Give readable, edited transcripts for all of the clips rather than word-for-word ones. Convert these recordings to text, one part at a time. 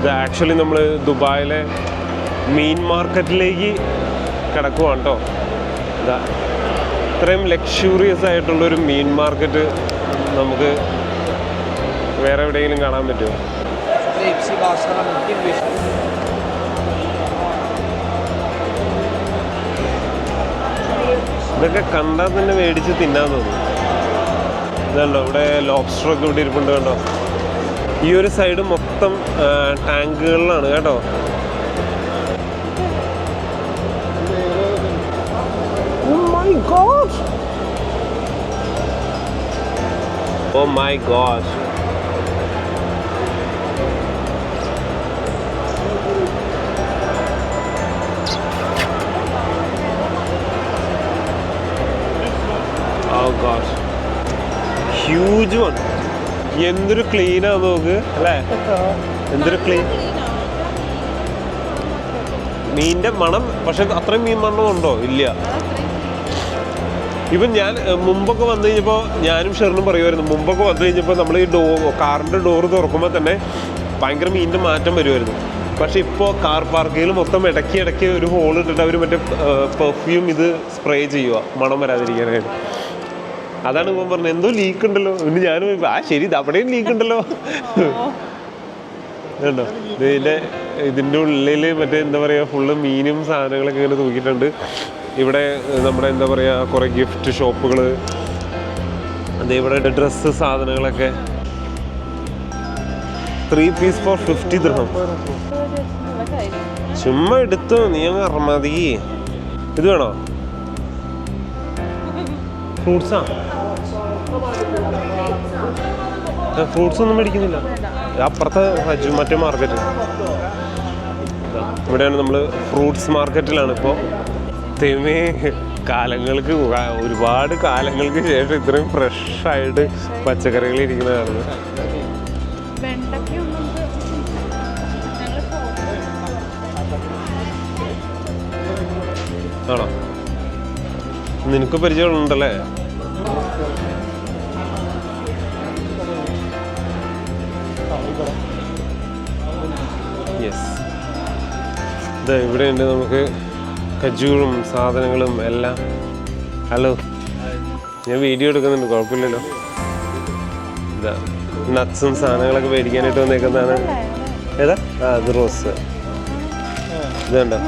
ഇത് ആക്ച്വലി നമ്മൾ ദുബായിലെ മീൻ മാർക്കറ്റിലേക്ക് കിടക്കുവാണ് കേട്ടോ. ഇതാ ഇത്രയും ലക്ഷൂറിയസ് ആയിട്ടുള്ളൊരു മീൻ മാർക്കറ്റ് നമുക്ക് വേറെ എവിടെയെങ്കിലും കാണാൻ പറ്റുമോ? ഇതൊക്കെ കണ്ടാൽ തന്നെ മേടിച്ച് തിന്നാൻ തോന്നും. ഇതുണ്ടോ ഇവിടെ ലോബ്സ്റ്ററൊക്കെ ഇവിടെ ഇരിപ്പുണ്ട് കണ്ടോ. ഈ ഒരു സൈഡ് മൊത്തം ടാങ്കുകളിലാണ് കേട്ടോ. Oh my gosh. Oh gosh. Huge one. എന്തൊരു ക്ലീനാ നോക്ക് അല്ലേ, എന്തൊരു ക്ലീൻ. മീനിന്റെ മണം, പക്ഷെ അത്രയും മീൻ മണം ഉണ്ടോ? ഇല്ല. ഇപ്പം ഞാൻ മുമ്പൊക്കെ വന്നു കഴിഞ്ഞപ്പോൾ ഞാനും ഷെറിനും പറയുമായിരുന്നു, മുമ്പൊക്കെ വന്നു കഴിഞ്ഞപ്പോൾ നമ്മൾ ഈ കാറിൻ്റെ ഡോറ് തുറക്കുമ്പോൾ തന്നെ ഭയങ്കര മീനിൻ്റെ മാറ്റം വരുമായിരുന്നു. പക്ഷെ ഇപ്പോൾ കാർ പാർക്കിൽ മൊത്തം ഇടയ്ക്ക് ഒരു ഹോൾ ഇട്ടിട്ട് അവർ മറ്റേ പെർഫ്യൂം ഇത് സ്പ്രേ ചെയ്യുക മണം വരാതിരിക്കാനായിട്ട്. അതാണ് ഇപ്പം പറഞ്ഞത്, എന്തോ ലീക്ക് ഉണ്ടല്ലോ. പിന്നെ ഞാനും ശരി അവിടെയും ലീക്ക് ഉണ്ടല്ലോ കേട്ടോ. ഇതിൻ്റെ ഉള്ളിൽ മറ്റേ എന്താ പറയുക ഫുള്ള് മീനും സാധനങ്ങളൊക്കെ ഇങ്ങനെ തൂക്കിയിട്ടുണ്ട്. ഇവിടെ നമ്മുടെ എന്താ പറയുക കുറേ ഗിഫ്റ്റ് ഷോപ്പുകൾ, അത് ഇവിടെ ഡ്രസ്സ് സാധനങ്ങളൊക്കെ. 3 പീസ് ഫോർ 50 ദിർഹം. ചുമ്മാ എടുത്തോ നീ അങ്ങ് മതി. ഇത് വേണോ? ഫ്രൂട്ട്സാ? ഫ്രൂട്ട്സ് ഒന്നും മേടിക്കുന്നില്ല. അപ്പുറത്തെ മറ്റേ മാർക്കറ്റ്. ഇവിടെയാണ് നമ്മൾ ഫ്രൂട്ട്സ് മാർക്കറ്റിലാണ് ഇപ്പോൾ. ഒരുപാട് കാലങ്ങൾക്ക് ശേഷം ഇത്രയും ഫ്രഷായിട്ട് പച്ചക്കറികൾ ഇരിക്കുന്നതാണ്. ആണോ? നിനക്ക് പരിചയമുണ്ടല്ലേ? യെസ്, ഇത് ഇവിടെയുണ്ട് നമുക്ക് ഖജൂറും സാധനങ്ങളും എല്ലാം. ഹലോ, ഞാൻ വീഡിയോ എടുക്കുന്നുണ്ട്, കുഴപ്പമില്ലല്ലോ. ഇതാ നട്ട്സും സാധനങ്ങളൊക്കെ മേടിക്കാനായിട്ട് വന്നേക്കുന്നതാണ്. ഏതാ? അത് റോസ്. ഇതുണ്ടോ,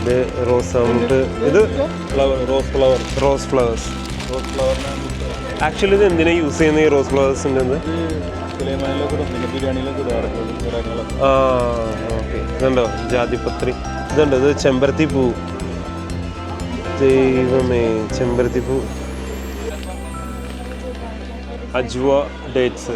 ഇത് റോസ് മുട്ട്. ഇത് റോസ് ഫ്ലവേഴ്സ്. ആക്ച്വലി ഇത് എന്തിനാ യൂസ് ചെയ്യുന്ന ഈ റോസ് ഫ്ലവേഴ്സിൻ്റെ? ഓക്കെ. ഇതുണ്ടോ ജാതിപത്രി. ഇതുണ്ട്, ഇത് ചെമ്പരത്തി പൂ. ദൈവമേ, ചെമ്പരത്തി പൂ. അജ്വ ഡേറ്റ്സ്.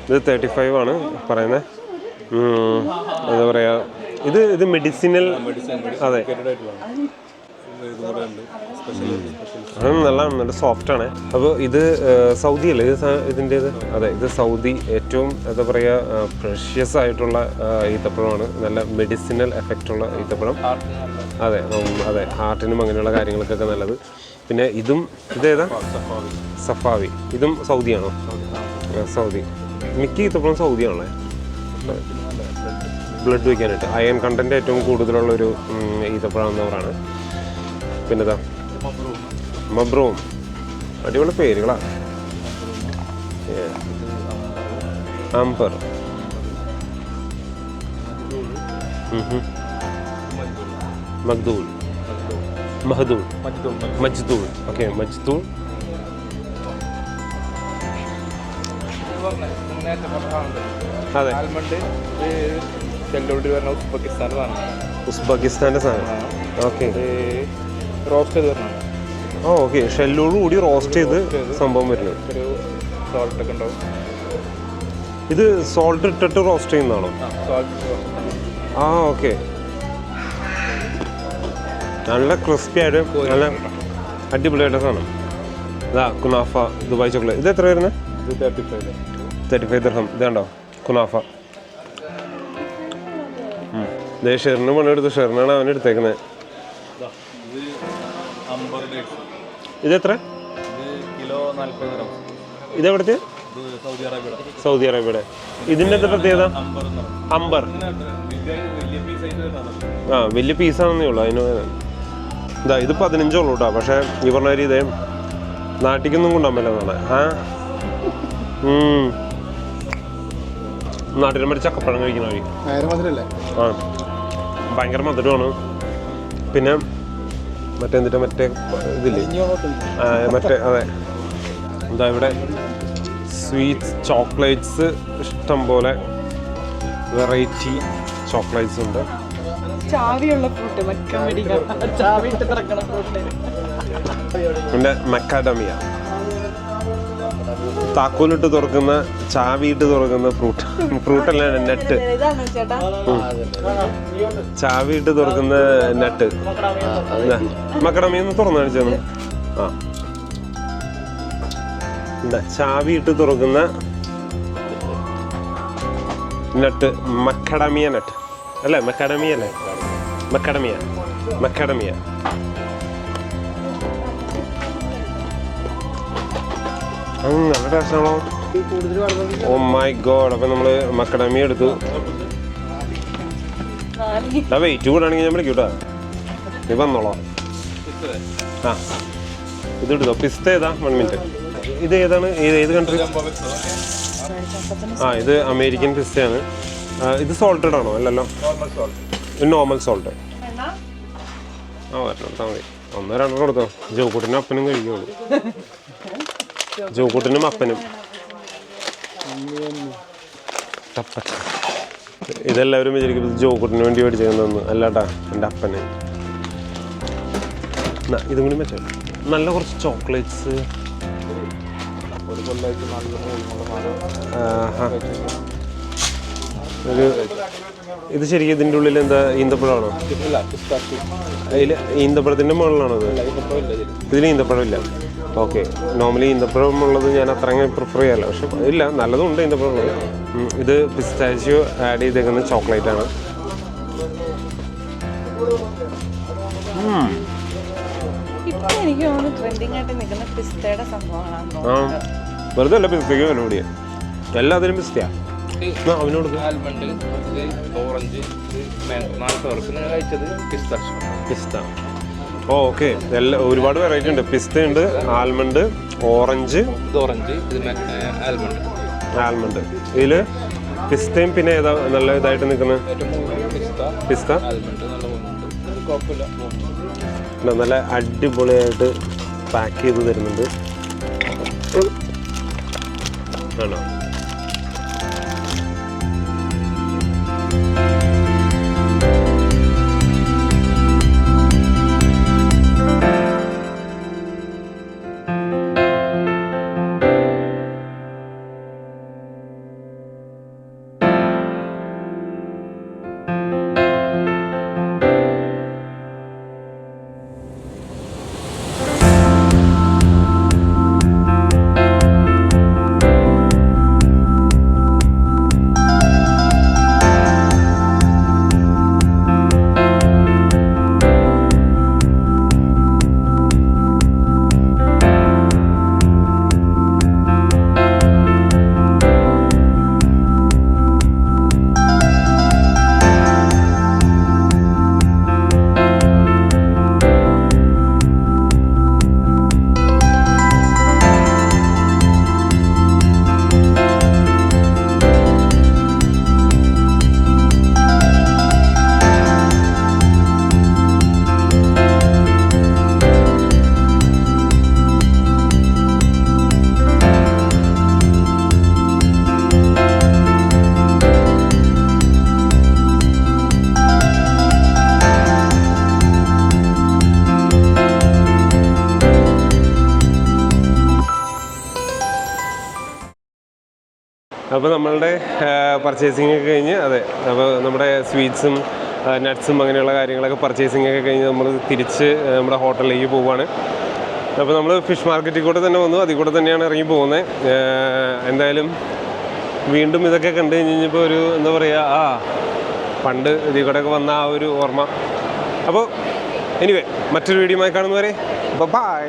ഇത് 35 ആണ് പറയുന്നത്. എന്താ പറയുക, ഇത് മെഡിസിനൽ. അതെ, അത് നല്ല സോഫ്റ്റാണ്. അപ്പോൾ ഇത് സൗദി അല്ലേ ഇതിൻ്റേത്? അതെ, ഇത് സൗദി ഏറ്റവും എന്താ പറയുക പ്രഷ്യസ് ആയിട്ടുള്ള ഈത്തപ്പഴമാണ്. നല്ല മെഡിസിനൽ എഫക്റ്റുള്ള ഈത്തപ്പഴം. അതെ അതെ, ഹാർട്ടിനും അങ്ങനെയുള്ള കാര്യങ്ങൾക്കൊക്കെ നല്ലത്. പിന്നെ ഇതേതാ? സഫാവി. ഇതും സൗദിയാണോ? സൗദി. മിക്ക ഈത്തപ്പഴം സൗദിയാണല്ലേ, ബ്ലഡ് വയ്ക്കാനായിട്ട്. അയൺ കണ്ടൻറ്റ് ഏറ്റവും കൂടുതലുള്ളൊരു ഈത്തപ്പഴം എന്നവരാണ്. പിന്നെതാ മബ്രൂം. അടിപൊളി പേരുകളാണ്. ആംബർ. മഖ്ദൂൾ. മജ്ദൂൾ. ഓക്കെ, മജ്ദൂൾ. അതെ, ഉസ്ബെക്കിസ്ഥാൻ്റെ സാധനം. ഓക്കെ, റോസ്റ്റ് ചെയ്ത് വരണം. ഓക്കെ, ഷെല്ലോട് കൂടി റോസ്റ്റ് ചെയ്ത് സംഭവം വരുന്നത്. ഇത് സോൾട്ട് ഇട്ടിട്ട് റോസ്റ്റ് ചെയ്യുന്നതാണോ? ആ, ഓക്കെ. നല്ല ക്രിസ്പി ആയിട്ട് നല്ല അടിപൊളിയായിട്ട് സാധനം. ഇതാ കുനാഫ ദുബായ് ചോക്ലേറ്റ്. ഇത് എത്ര വരുന്നത്? 35 ദിർഹം. ഇതാണ്ടോ കുനാഫ. ഷെറിന് പണിയെടുത്തു. ഷെറിനാണ് അവനെടുത്തേക്കുന്നത്. ഇതെത്ര? കിലോ 40 ദിർഹം. ഇതെവിടുത്തെ? സൗദി അറേബ്യയുടെ. ഇതിൻ്റെ എന്താ പ്രത്യേകത? അമ്പർ. ആ വലിയ പീസാണെന്നേ ഉള്ളൂ. അതിന് ഇതാ ഇത് 15 ഉള്ളൂ കേട്ടോ. പക്ഷേ ഈ പറഞ്ഞ കാര്യം ഇതേ നാട്ടിലേക്കൊന്നും കൊണ്ടുപോകാൻ പറ്റില്ലെന്നാണ്. നാട്ടിലും മറ്റേ ചക്കപ്പഴം കഴിക്കുന്ന വഴി. ആ ഭയങ്കര മധുരമാണ്. പിന്നെ മറ്റേ ഇതില്ലേ മറ്റേ അതെ എന്താ ഇവിടെ സ്വീറ്റ്സ് ചോക്ലേറ്റ്സ് ഇഷ്ടം പോലെ വെറൈറ്റി ചോക്ലേറ്റ്സ് ഉണ്ട്. പിന്നെ മക്കാഡമിയ താക്കോലിട്ട് തുറക്കുന്ന ചാവിയിട്ട് തുറക്കുന്ന ഫ്രൂട്ടല്ല നട്ട്. ചാവിയിട്ട് തുറക്കുന്ന നട്ട്. മക്കഡമിയൊന്ന് തുറന്നു കാണിച്ചു. ആ ചാവിയിട്ട് തുറക്കുന്ന നട്ട് മക്കഡമിയ നട്ട് അല്ലേ? മക്കാഡമിയ അല്ലേ? മക്കാഡമിയ നല്ല ടേസ്റ്റാണോ? Oh my God. അപ്പം നമ്മൾ മക്കഡമിയ എടുത്തു. വെയിറ്റ് കൂടാണെങ്കിൽ ഞാൻ വിളിക്കൂട്ടാ. നീ വന്നോളോ. ആ ഇത് എടുത്തോ. പിസ്ത ഏതാ? 1 മിനിറ്റ്. ഇത് ഏതാണ്? ഏത് കൺട്രി? ആ ഇത് അമേരിക്കൻ പിസ്തയാണ്. ഇത് സോൾട്ടഡ് ആണോ? അല്ലല്ലോ, നോർമൽ സോൾട്ട്. ആ എടുത്താൽ മതി. 1-2 കൊടുത്തോ. ജോക്കൂട്ടിനും അപ്പനും കഴിക്കുള്ളൂ. ജോക്കൂട്ടിനും അപ്പനും. ഇതെല്ലാവരും വിചാരിക്കും ജോക്കൂട്ടിന് വേണ്ടി മേടിച്ചേക്കുന്നു. അല്ലാട്ടാ എൻ്റെ അപ്പന്. ഇതും കൂടി വെച്ചോ. നല്ല കുറച്ച് ചോക്ലേറ്റ്സ്. ഒരു ഇത് ശരിക്കും ഇതിൻ്റെ ഉള്ളിൽ എന്താ ഈന്തപ്പഴമാണോ? അതിൽ ഈന്തപ്പഴത്തിൻ്റെ മുകളിലാണോ അത്? ഇതിൽ ഈന്തപ്പഴം ഇല്ല. ഓക്കെ. നോർമലി ഈന്തപ്പഴം ഉള്ളത് ഞാൻ അത്ര അങ്ങനെ പ്രിഫർ ചെയ്യാറില്ല. പക്ഷെ ഇല്ല, നല്ലതുണ്ട് ഈന്തപ്പഴം ഉള്ളത്. ഇത് പിസ്താച്ചിയോ ആഡ് ചെയ്തേക്കുന്ന ചോക്ലേറ്റ് ആണ്. വെറുതെ അല്ല, പിസ്തയ്ക്ക് വില കൂടിയ എല്ലാത്തിനും പിസ്തയാ. അവനോട് പിസ്ത. ഓക്കെ. ഒരുപാട് വെറൈറ്റി ഉണ്ട്. പിസ്ത ഉണ്ട്, ആൽമണ്ട്, ഓറഞ്ച്, ആൽമണ്ട്. ഇതില് പിസ്തയും പിന്നെ ഏതാ നല്ല ഇതായിട്ട് നിൽക്കുന്നത്? പിസ്ത നല്ല അടിപൊളിയായിട്ട് പാക്ക് ചെയ്ത് തരുന്നുണ്ട്. ആണോ? അപ്പോൾ നമ്മളുടെ പർച്ചേസിംഗ് ഒക്കെ കഴിഞ്ഞ് അതെ അപ്പോൾ നമ്മുടെ സ്വീറ്റ്സും നട്ട്സും അങ്ങനെയുള്ള കാര്യങ്ങളൊക്കെ പർച്ചേസിംഗ് ഒക്കെ കഴിഞ്ഞ് നമ്മൾ തിരിച്ച് നമ്മുടെ ഹോട്ടലിലേക്ക് പോവുകയാണ്. അപ്പോൾ നമ്മൾ ഫിഷ് മാർക്കറ്റിൽ കൂടെ തന്നെ വന്നു, അതിൽ കൂടെ തന്നെയാണ് ഇറങ്ങി പോകുന്നത്. എന്തായാലും വീണ്ടും ഇതൊക്കെ കണ്ടു കഴിഞ്ഞപ്പോൾ ഒരു എന്താ പറയുക, പണ്ട് ഇതിൽ കൂടെയൊക്കെ വന്ന ആ ഒരു ഓർമ്മ. അപ്പോൾ എനിവേ മറ്റൊരു വീഡിയോയുമായി കാണുന്നവരെ ബൈ.